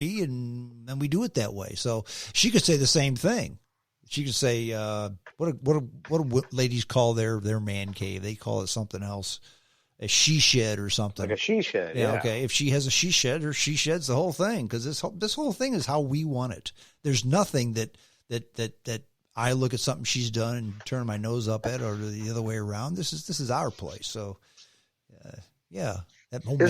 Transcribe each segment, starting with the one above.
and then we do it that way. So she could say the same thing. She could say, what do ladies call their man cave? They call it something else, a she shed or something. Like a she shed. Yeah. Okay. If she has a she shed, or she sheds the whole thing, because this whole thing is how we want it. There's nothing that I look at something she's done and turn my nose up at, or the other way around. This is our place. So, yeah. That whole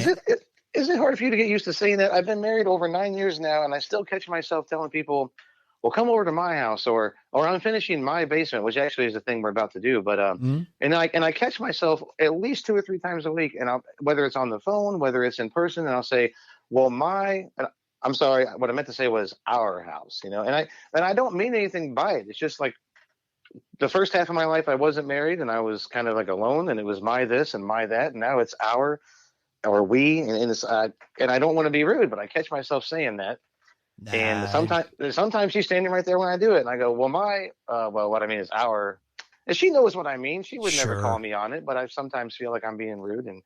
Is it hard for you to get used to saying that? I've been married over 9 years now, and I still catch myself telling people, well, come over to my house, or I'm finishing my basement, which actually is the thing we're about to do. But and I catch myself at least 2 or 3 times a week, and whether it's on the phone, whether it's in person, and I'll say, well, I'm sorry, what I meant to say was our house, and I don't mean anything by it. It's just like the first half of my life I wasn't married, and I was kind of like alone, and it was my this and my that, and now it's our or we, and it's and I don't want to be rude, but I catch myself saying that. Nah. And sometimes she's standing right there when I do it, and I go, well, what I mean is our, and she knows what I mean. She would never call me on it, but I sometimes feel like I'm being rude. And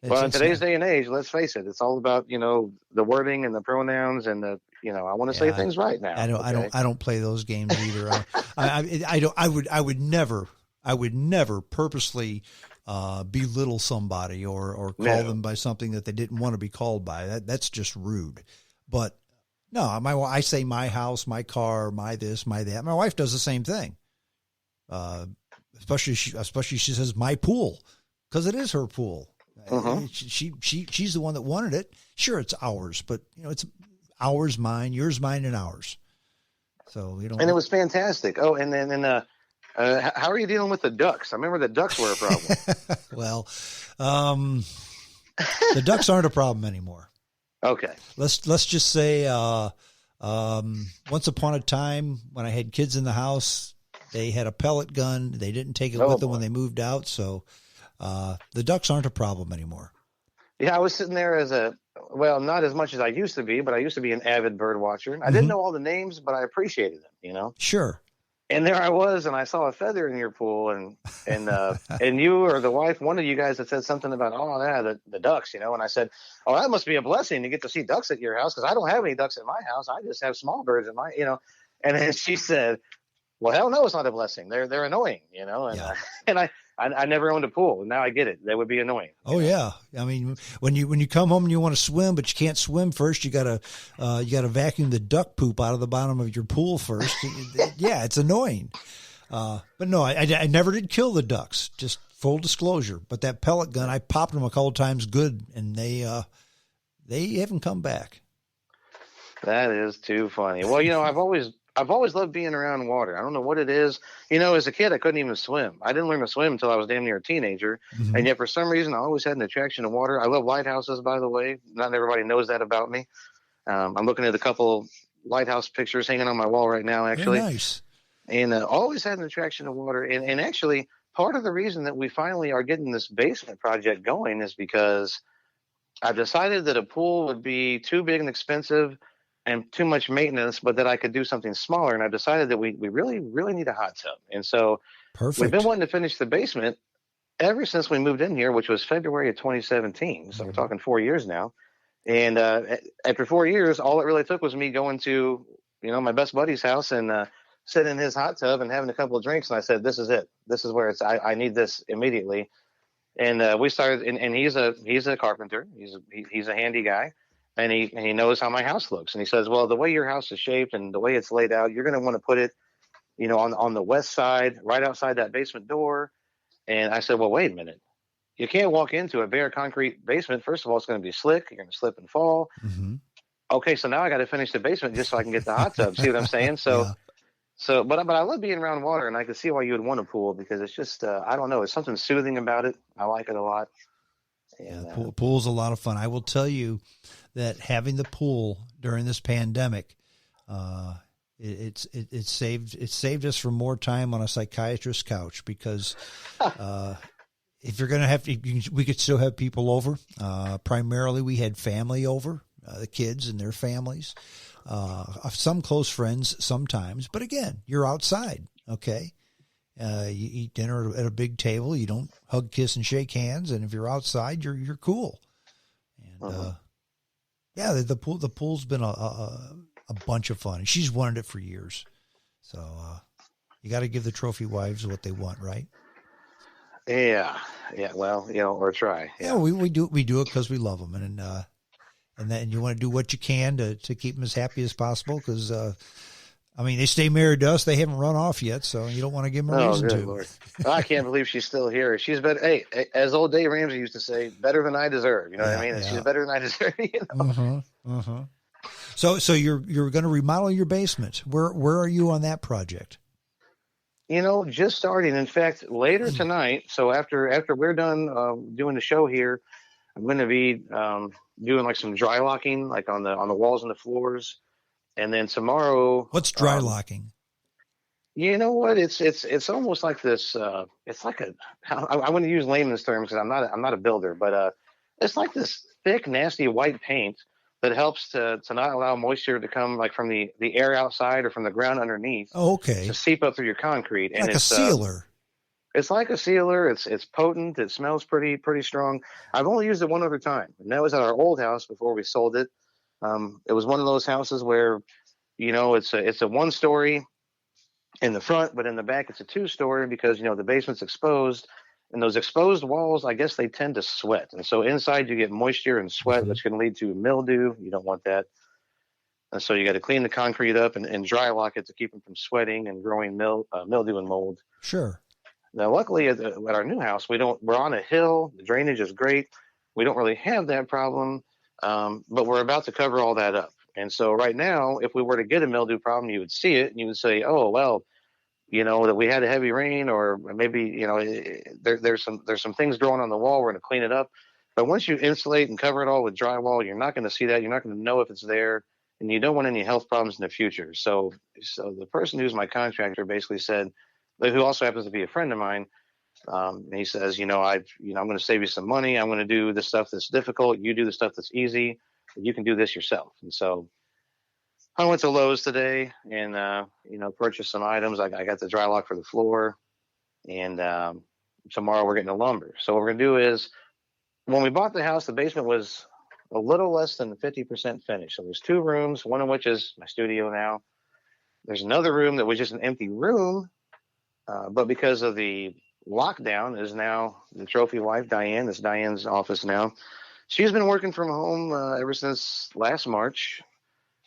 well, in today's day and age, let's face it, it's all about the wording and the pronouns and the I want to say things right now. I don't play those games either. I would never purposely belittle somebody or call them by something that they didn't want to be called by. That's just rude. But no, I say my house, my car, my this, my that. My wife does the same thing. Especially she says my pool, because it is her pool. She's the one that wanted it. Sure, it's ours, but it's ours, mine, yours, mine, and ours. So and it was fantastic. Oh, and then how are you dealing with the ducks? I remember the ducks were a problem. Well, the ducks aren't a problem anymore. Okay. Let's just say once upon a time when I had kids in the house, they had a pellet gun. They didn't take it with them when they moved out, so the ducks aren't a problem anymore. Yeah, I was sitting there not as much as I used to be, but I used to be an avid bird watcher. I didn't know all the names, but I appreciated them, Sure. And there I was, and I saw a feather in your pool, and you or the wife, one of you guys had said something about, the ducks, and I said, oh, that must be a blessing to get to see ducks at your house, because I don't have any ducks at my house. I just have small birds at my, and then she said, well, hell no, it's not a blessing. They're annoying, and I never owned a pool. Now I get it. They would be annoying. Oh yeah. I mean, when you come home and you want to swim, but you can't swim first, you gotta vacuum the duck poop out of the bottom of your pool first. Yeah, it's annoying. But no, I never did kill the ducks. Just full disclosure. But that pellet gun, I popped them a couple times good, and they haven't come back. That is too funny. Well, I've always loved being around water. I don't know what it is. As a kid, I couldn't even swim. I didn't learn to swim until I was damn near a teenager. Mm-hmm. And yet, for some reason, I always had an attraction to water. I love lighthouses, by the way. Not everybody knows that about me. I'm looking at a couple lighthouse pictures hanging on my wall right now, actually. Very nice. And always had an attraction to water. And actually, part of the reason that we finally are getting this basement project going is because I've decided that a pool would be too big and expensive and too much maintenance, but that I could do something smaller. And I've decided that we really, really need a hot tub. And so we've been wanting to finish the basement ever since we moved in here, which was February of 2017. So we're talking 4 years now. And after 4 years, all it really took was me going to, my best buddy's house and sitting in his hot tub and having a couple of drinks. And I said, this is it. This is where I need this immediately. And we started, and he's a carpenter. He's a handy guy. And he knows how my house looks. And he says, well, the way your house is shaped and the way it's laid out, you're going to want to put it, on the west side, right outside that basement door. And I said, well, wait a minute. You can't walk into a bare concrete basement. First of all, it's going to be slick. You're going to slip and fall. Mm-hmm. Okay, so now I got to finish the basement just so I can get the hot tub. See what I'm saying? But I love being around water, and I can see why you would want a pool, because it's just, I don't know, there's something soothing about it. I like it a lot. And, pool's a lot of fun. I will tell you that having the pool during this pandemic, it saved us from more time on a psychiatrist's couch, because if you're going to have, we could still have people over. Primarily, we had family over, the kids and their families, some close friends sometimes. But again, you're outside, okay? You eat dinner at a big table. You don't hug, kiss, and shake hands. And if you're outside, you're cool. And Yeah, the pool's been a bunch of fun. She's wanted it for years. So you got to give the trophy wives what they want, right? Yeah. Yeah. Well, or try. Yeah, Yeah. we do it because we love them, and then you want to do what you can to keep them as happy as possible because. I mean, they stay married to us. They haven't run off yet, so you don't want to give them a reason good to. Lord. I can't believe she's still here. She's better. Hey, as old Dave Ramsey used to say, better than I deserve. You know what I mean? And she's better than I deserve. So you're going to remodel your basement. Where are you on that project? Just starting. In fact, later tonight. So after we're done doing the show here, I'm going to be doing like some dry locking, like on the walls and the floors. And then tomorrow, what's dry locking? You know what? It's almost like this. It's like I want to use layman's terms because I'm not a builder, but it's like this thick, nasty white paint that helps to not allow moisture to come like from the air outside or from the ground underneath. Oh, okay. To seep up through your concrete, and like it's a sealer. It's like a sealer. It's potent. It smells pretty strong. I've only used it one other time, and that was at our old house before we sold it. It was one of those houses where, it's a 1-story in the front, but in the back it's a 2-story because the basement's exposed, and those exposed walls, I guess they tend to sweat, and so inside you get moisture and sweat, which can lead to mildew. You don't want that, and so you got to clean the concrete up and dry lock it to keep them from sweating and growing mildew and mold. Sure. Now, luckily at our new house, we're on a hill. The drainage is great. We don't really have that problem, but we're about to cover all that up. And so right now, if we were to get a mildew problem, you would see it and you would say, oh, well, that we had a heavy rain, or maybe, there's some things growing on the wall. We're going to clean it up. But once you insulate and cover it all with drywall, you're not going to see that. You're not going to know if it's there, and you don't want any health problems in the future. So the person who's my contractor basically said, who also happens to be a friend of mine, and he says, I'm going to save you some money. I'm going to do the stuff that's difficult. You do the stuff that's easy. You can do this yourself. And so I went to Lowe's today and, purchased some items. I got the dry lock for the floor, and tomorrow we're getting the lumber. So what we're going to do is, when we bought the house, the basement was a little less than 50% finished. So there's 2 rooms, one of which is my studio now. There's another room that was just an empty room, but because of the lockdown is now the trophy wife, Diane. It's Diane's office now. She's been working from home ever since last March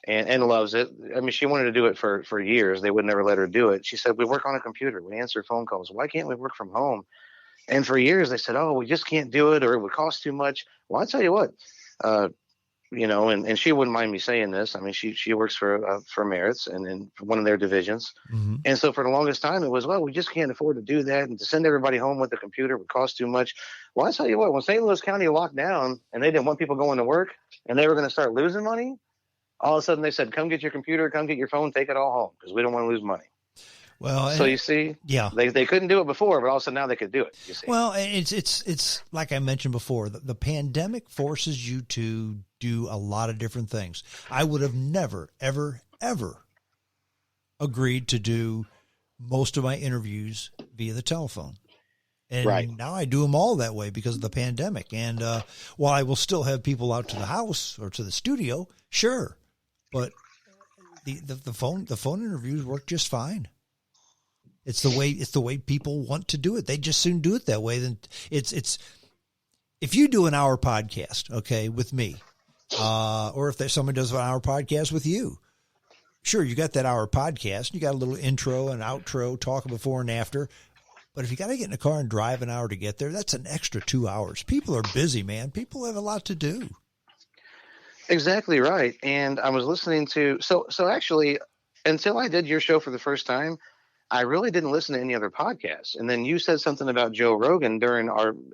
and loves it. I mean, she wanted to do it for years. They would never let her do it. She said, we work on a computer. We answer phone calls. Why can't we work from home? And for years they said, oh, we just can't do it, or it would cost too much. Well, I'll tell you what, and she wouldn't mind me saying this. I mean, she works for Merritt's and in one of their divisions. Mm-hmm. And so for the longest time, it was, well, we just can't afford to do that. And to send everybody home with a computer would cost too much. Well, I'll tell you what, when St. Louis County locked down and they didn't want people going to work and they were going to start losing money, all of a sudden they said, come get your computer, come get your phone, take it all home because we don't want to lose money. Well, so you see, yeah, they couldn't do it before, but all of a sudden now they could do it. You see. Well, it's like I mentioned before, the pandemic forces you to do a lot of different things. I would have never, ever, ever agreed to do most of my interviews via the telephone. And right. Now I do them all that way because of the pandemic. And while I will still have people out to the house or to the studio, sure, but the phone interviews work just fine. It's the way people want to do it. They just soon do it that way. Then it's if you do an hour podcast, okay, with me, or if someone does an hour podcast with you, sure, you got that hour podcast. You got a little intro and outro, talking before and after. But if you got to get in a car and drive an hour to get there, that's an extra 2 hours. People are busy, man. People have a lot to do. Exactly right. And I was listening to so actually, until I did your show for the first time, I really didn't listen to any other podcasts. And then you said something about Joe Rogan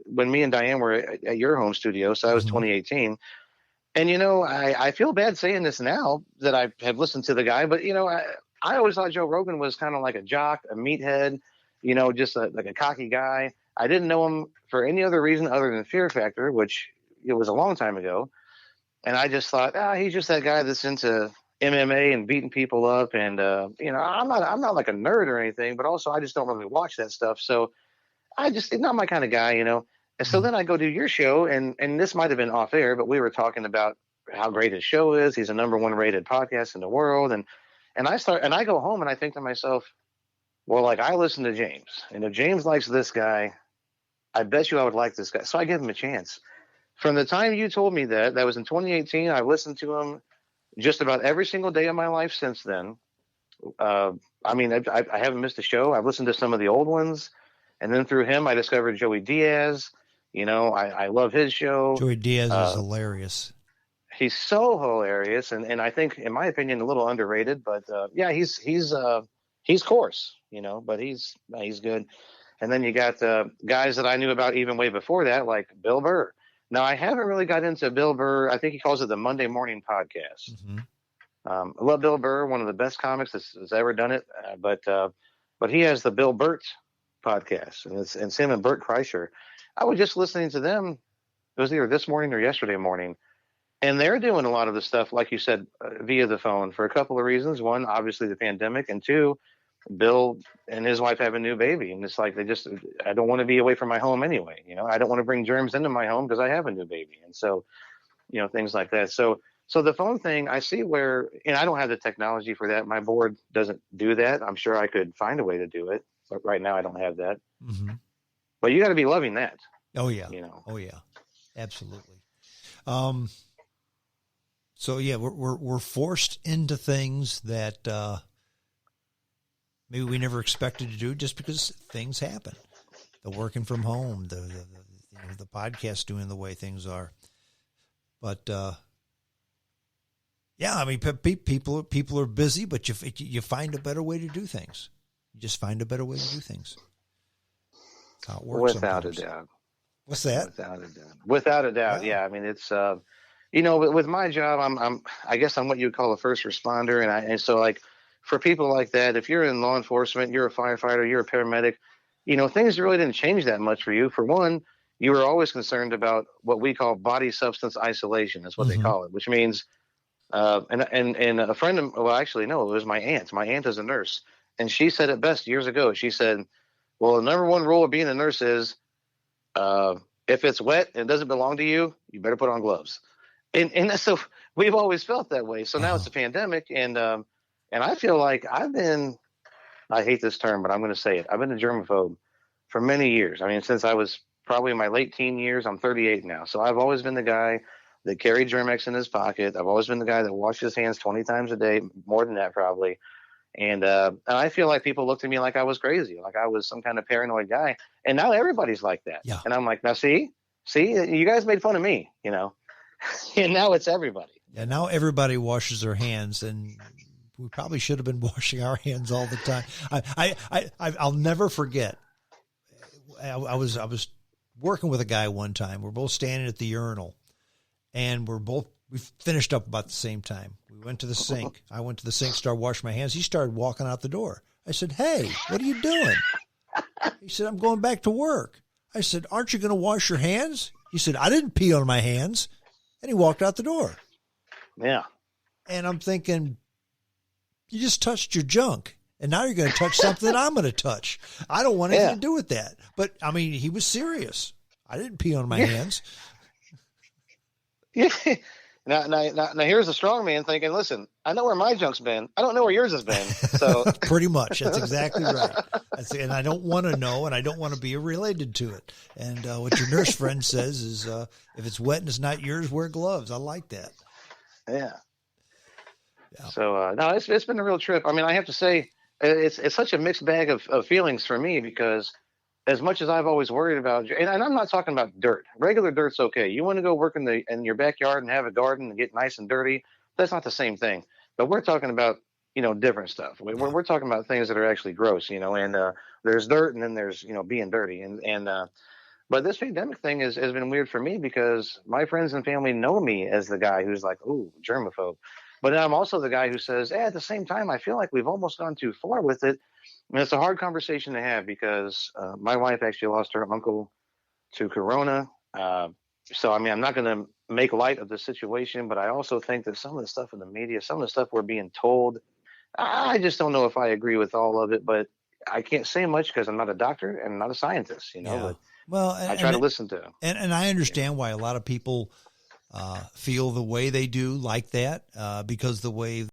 when me and Diane were at your home studio. So that was 2018. And, I feel bad saying this now that I have listened to the guy, but, I always thought Joe Rogan was kind of like a jock, a meathead, just like a cocky guy. I didn't know him for any other reason other than Fear Factor, which it was a long time ago. And I just thought, he's just that guy that's into MMA and beating people up. And, I'm not like a nerd or anything, but also I just don't really watch that stuff. So it's not my kind of guy, And so then I go do your show and this might've been off air, but we were talking about how great his show is. He's a #1 rated podcast in the world. And I go home and I think to myself, well, like I listen to James, and if James likes this guy, I bet you I would like this guy. So I give him a chance. From the time you told me that was in 2018, I've listened to him just about every single day of my life since then. I mean, I haven't missed a show. I've listened to some of the old ones, and then through him, I discovered Joey Diaz. You know, I love his show. Joey Diaz is hilarious. He's so hilarious, and I think, in my opinion, a little underrated. But yeah, he's coarse, you know, but he's good. And then you got guys that I knew about even way before that, like Bill Burr. Now, I haven't really got into Bill Burr. I think he calls it the Monday Morning Podcast. Mm-hmm. I love Bill Burr, one of the best comics that's ever done it. But he has the Bill Burt podcast, and it's him and Burt Kreischer. I was just listening to them. It was either this morning or yesterday morning, and they're doing a lot of the stuff, like you said, via the phone for a couple of reasons. One, obviously the pandemic, and two, Bill and his wife have a new baby, and it's like I don't want to be away from my home anyway. You know, I don't want to bring germs into my home because I have a new baby, and so, you know, things like that. So the phone thing, I see where, and I don't have the technology for that. My board doesn't do that. I'm sure I could find a way to do it, but right now I don't have that. Mm-hmm. But you got to be loving that. Oh yeah. You know. Oh yeah. Absolutely. So yeah, we're forced into things that maybe we never expected to do just because things happen. The working from home, the podcast doing the way things are. But yeah, I mean, people are busy, but you find a better way to do things. You just find a better way to do things. That's how it works. Without sometimes. a doubt. What's that? Without a doubt. Yeah. I mean, it's you know, with my job, I guess I'm what you would call a first responder, and so like for people like that, if you're in law enforcement, you're a firefighter, you're a paramedic, you know, things really didn't change that much for you. For one, you were always concerned about what we call body substance isolation. That's what Mm-hmm. they call it, which means, and a friend of, well, actually, no, it was my aunt. My aunt is a nurse, and she said it best years ago. She said, well, the #1 rule of being a nurse is, if it's wet and it doesn't belong to you, you better put on gloves. And so we've always felt that way. So now it's a pandemic, and I feel like I hate this term, but I'm going to say it. I've been a germaphobe for many years. I mean, since I was probably in my late teen years. I'm 38 now. So I've always been the guy that carried Germ-X in his pocket. I've always been the guy that washed his hands 20 times a day, more than that probably. And I feel like people looked at me like I was crazy, like I was some kind of paranoid guy. And now everybody's like that. Yeah. And I'm like, now see, you guys made fun of me, you know, and now it's everybody. Yeah. Now everybody washes their hands, and we probably should have been washing our hands all the time. I'll never forget. I was working with a guy one time. We're both standing at the urinal, and we finished up about the same time. We went to the sink. I went to the sink, started washing my hands. He started walking out the door. I said, "Hey, what are you doing?" He said, "I'm going back to work." I said, "Aren't you going to wash your hands?" He said, "I didn't pee on my hands." And he walked out the door. Yeah. And I'm thinking, you just touched your junk, and now you're going to touch something I'm going to touch. I don't want anything to do with that. But, I mean, he was serious. I didn't pee on my hands. Yeah. Now, here's a strong man thinking, listen, I know where my junk's been. I don't know where yours has been. So Pretty much. That's exactly right. And I don't want to know, and I don't want to be related to it. And what your nurse friend says is, if it's wet and it's not yours, wear gloves. I like that. Yeah. So, no, it's been a real trip. I mean, I have to say, it's such a mixed bag of feelings for me, because as much as I've always worried about, and I'm not talking about dirt. Regular dirt's okay. You want to go work in your backyard and have a garden and get nice and dirty, that's not the same thing. But we're talking about, different stuff. We're talking about things that are actually gross, and there's dirt, and then there's, being dirty. But this pandemic thing has been weird for me, because my friends and family know me as the guy who's like, ooh, germaphobe. But I'm also the guy who says, at the same time, I feel like we've almost gone too far with it. And it's a hard conversation to have, because my wife actually lost her uncle to corona. So, I mean, I'm not going to make light of the situation, but I also think that some of the stuff in the media, some of the stuff we're being told, I just don't know if I agree with all of it. But I can't say much because I'm not a doctor and I'm not a scientist, Yeah. But Well, I try to listen to them. And I understand why a lot of people feel the way they do like that because the way